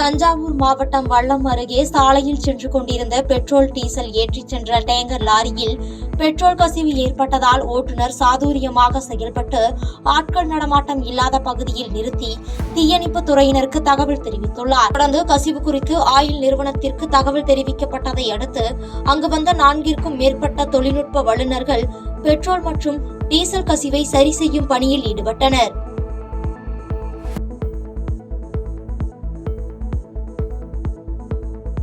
தஞ்சாவூர் மாவட்டம் வல்லம் அருகே சாலையில் சென்று கொண்டிருந்த பெட்ரோல் டீசல் ஏற்றிச் சென்ற டேங்கர் லாரியில் பெட்ரோல் கசிவு ஏற்பட்டதால் ஓட்டுநர் சாதுரியமாக செயல்பட்டு ஆட்கள் நடமாட்டம் இல்லாத பகுதியில் நிறுத்தி தீயணைப்பு துறையினருக்கு தகவல் தெரிவித்துள்ளார். தொடர்ந்து கசிவு குறித்து ஆயில் நிறுவனத்திற்கு தகவல் தெரிவிக்கப்பட்டதை அடுத்து அங்கு வந்த 4ற்கும் மேற்பட்ட தொழில்நுட்ப வல்லுநர்கள் பெட்ரோல் மற்றும் டீசல் கசிவை சரி செய்யும் பணியில் ஈடுபட்டனர்.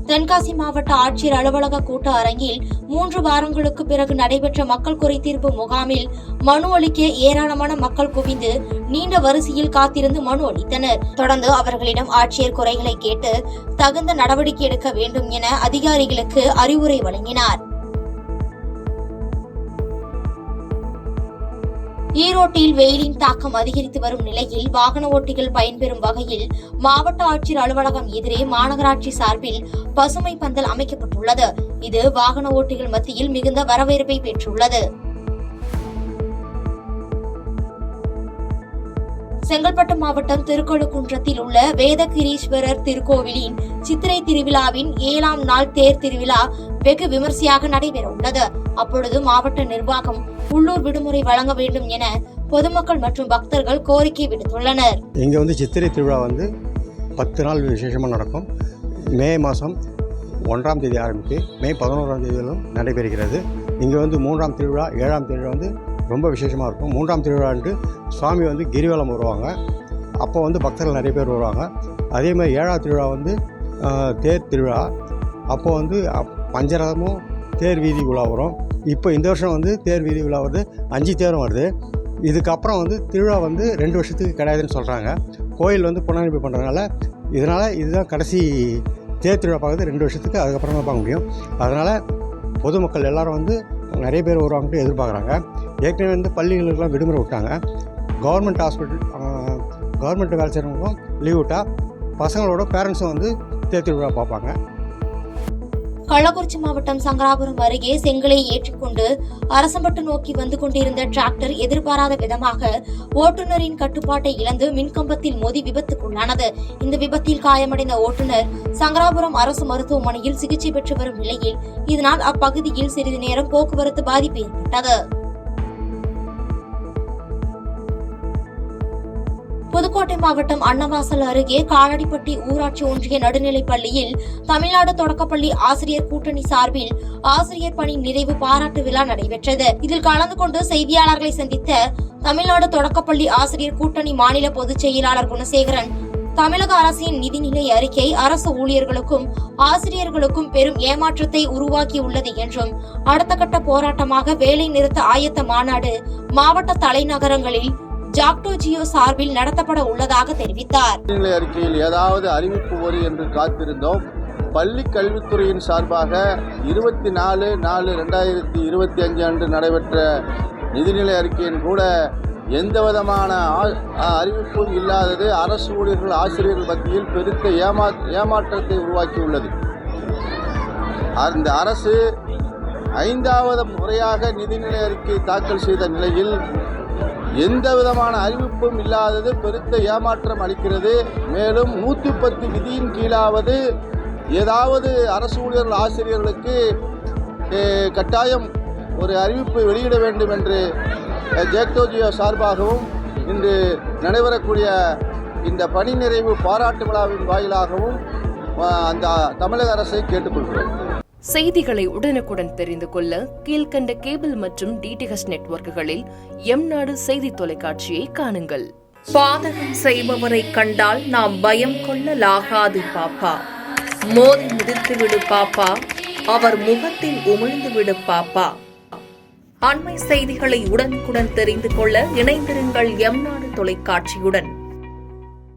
தென்காசி மாவட்ட ஆட்சியர் அலுவலக கூட்ட அரங்கில் 3 வாரங்களுக்கு பிறகு நடைபெற்ற மக்கள் குறைதீர்ப்பு முகாமில் மனு அளிக்க ஏராளமான மக்கள் குவிந்து நீண்ட வரிசையில் காத்திருந்து மனு அளித்தனர். தொடர்ந்து அவர்களிடம் ஆட்சியர் குறைகளை கேட்டு தகுந்த நடவடிக்கை எடுக்க வேண்டும் என அதிகாரிகளுக்கு அறிவுரை வழங்கினார். ஈரோட்டில் வெயிலின் தாக்கம் அதிகரித்து வரும் நிலையில் வாகன ஓட்டிகள் பயன்பெறும் வகையில் மாவட்ட ஆட்சியர் அலுவலகம் எதிரே மாநகராட்சி சார்பில் பசுமை பந்தல் அமைக்கப்பட்டுள்ளது. இது வாகன ஓட்டிகள் மத்தியில் மிகுந்த வரவேற்பை பெற்றுள்ளது. செங்கல்பட்டு மாவட்டம் திருக்கழுக்குன்றத்தில் உள்ள வேதகிரீஸ்வரர் திருக்கோவிலின் சித்திரை திருவிழாவின் 7ஆம் நாள் தேர் திருவிழா வெகு விமர்சையாக நடைபெற உள்ளது. அப்பொழுது மாவட்ட நிர்வாகம் உள்ளூர் விடுமுறை வழங்க வேண்டும் என பொதுமக்கள் மற்றும் பக்தர்கள் கோரிக்கை விடுத்துள்ளனர். இங்க சித்திரை திருவிழா 10 நாள் விசேஷமாக நடக்கும். மே மாதம் 1ஆம் தேதி ஆரம்பித்து மே 11ஆம் தேதியிலும் நடைபெறுகிறது. இங்கே 3ஆம் திருவிழா 7ஆம் திருவிழா ரொம்ப விசேஷமாக இருக்கும். 3ஆம் திருவிழான்ட்டு சுவாமி கிரிவலம் வருவாங்க. அப்போ பக்தர்கள் நிறைய பேர் வருவாங்க. அதே மாதிரி 7ஆம் திருவிழா தேர் திருவிழா. அப்போ பஞ்சரதமும் தேர் வீதி உலா வரும். இப்போ இந்த வருஷம் தேர் வீதி உலா வருது. 5 தேரும் வருது. இதுக்கப்புறம் திருவிழா 2 வருஷத்துக்கு கிடையாதுன்னு சொல்கிறாங்க. கோயில் புனரமைப்பு பண்ணுறதுனால இதுதான் கடைசி தேர் திருவிழா பார்க்குறது 2 வருஷத்துக்கு. அதுக்கப்புறம் தான் பார்க்க முடியும். அதனால் பொதுமக்கள் எல்லோரும் நிறைய பேர் வருவாங்கட்டு எதிர்பார்க்குறாங்க. ஏற்கனவே பள்ளிகளுக்கெல்லாம் விடுமுறை விட்டாங்க. கவர்மெண்ட் ஹாஸ்பிட்டல் கவர்மெண்ட் வேலை செய்கிறவங்களும் லீவ் விட்டால் பசங்களோட பேரண்ட்ஸும் தேர் திருவிழா பார்ப்பாங்க. கள்ளக்குறிச்சி மாவட்டம் சங்கராபுரம் அருகே செங்கலை ஏற்றிக்கொண்டு அரசம்பட்டு நோக்கி வந்து கொண்டிருந்த டிராக்டர் எதிர்பாராத விதமாக ஓட்டுநரின் கட்டுப்பாட்டை இழந்து மின்கம்பத்தில் மோதி விபத்துக்குள்ளானது. இந்த விபத்தில் காயமடைந்த ஓட்டுநர் சங்கராபுரம் அரசு மருத்துவமனையில் சிகிச்சை பெற்று வரும் நிலையில் இதனால் அப்பகுதியில் சிறிது நேரம் போக்குவரத்து பாதிப்பு ஏற்பட்டது. புதுக்கோட்டை மாவட்டம் அன்னவாசல் அருகே காலடிப்பட்டி ஊராட்சி ஒன்றிய நடுநிலைப் பள்ளியில் தமிழ்நாடு தொடக்கப்பள்ளி ஆசிரியர் கூட்டணி சார்பில் ஆசிரியர் பணி நிறைவு பாராட்டு விழா நடைபெற்றது. இதில் கலந்து கொண்டு செய்தியாளர்களை சந்தித்த தமிழ்நாடு தொடக்கப்பள்ளி ஆசிரியர் கூட்டணி மாநில பொதுச் செயலாளர் குணசேகரன், தமிழக அரசின் நிதிநிலை அறிக்கை அரசு ஊழியர்களுக்கும் ஆசிரியர்களுக்கும் பெரும் ஏமாற்றத்தை உருவாக்கியுள்ளது என்றும் அடுத்த கட்ட போராட்டமாக வேலை நிறுத்த ஆயத்த மாநாடு மாவட்ட தலைநகரங்களில் ஜாக்டோ ஜியோ சார்பில் நடத்தப்பட உள்ளதாக தெரிவித்தார். நிதிநிலை அறிக்கையில் ஏதாவது அறிவிப்பு வரும் என்று காத்திருந்தோம். பள்ளி கல்வித்துறையின் சார்பாக 24/4/2025 அன்று நடைபெற்ற நிதிநிலை அறிக்கையின் கூட எந்தவிதமான அறிவிப்பும் இல்லாதது அரசு ஊழியர்கள் ஆசிரியர்கள் மத்தியில் பெருத்த ஏமாற்றத்தை உருவாக்கியுள்ளது. அந்த அரசு 5வது முறையாக நிதிநிலை அறிக்கை தாக்கல் செய்த நிலையில் எந்த விதமான அறிவிப்பும் இல்லாதது பெருத்த ஏமாற்றம் அளிக்கிறது. மேலும் 110 விதியின் கீழாவது ஏதாவது அரசு ஊழியர்கள் ஆசிரியர்களுக்கு கட்டாயம் ஒரு அறிவிப்பு வெளியிட வேண்டும் என்று ஜாக்டோ ஜியோ சார்பாகவும் இன்று நடைபெறக்கூடிய இந்த பணி நிறைவு பாராட்டு விழாவின் வாயிலாகவும் அந்த தமிழக அரசை கேட்டுக்கொள்கிறோம். செய்திகளை உடனுக்குடன் தெரிந்து கொள்ள கீழ்கண்ட கேபிள் மற்றும் டிடிஎச் நெட்வொர்க்குகளில் எம்நாடு செய்தி தொலைக்காட்சியை காணுங்கள். பாதகம் செய்பவரை கண்டால் நாம் பயம் கொள்ளலாகாது பாப்பா. மோதி மிதித்து விடு பாப்பா, அவர் முகத்தில் உமிழ்ந்து விடு பாப்பா. அண்மை செய்திகளை உடனுக்குடன் தெரிந்து கொள்ள இணைந்திருங்கள் எம்நாடு தொலைக்காட்சியுடன்.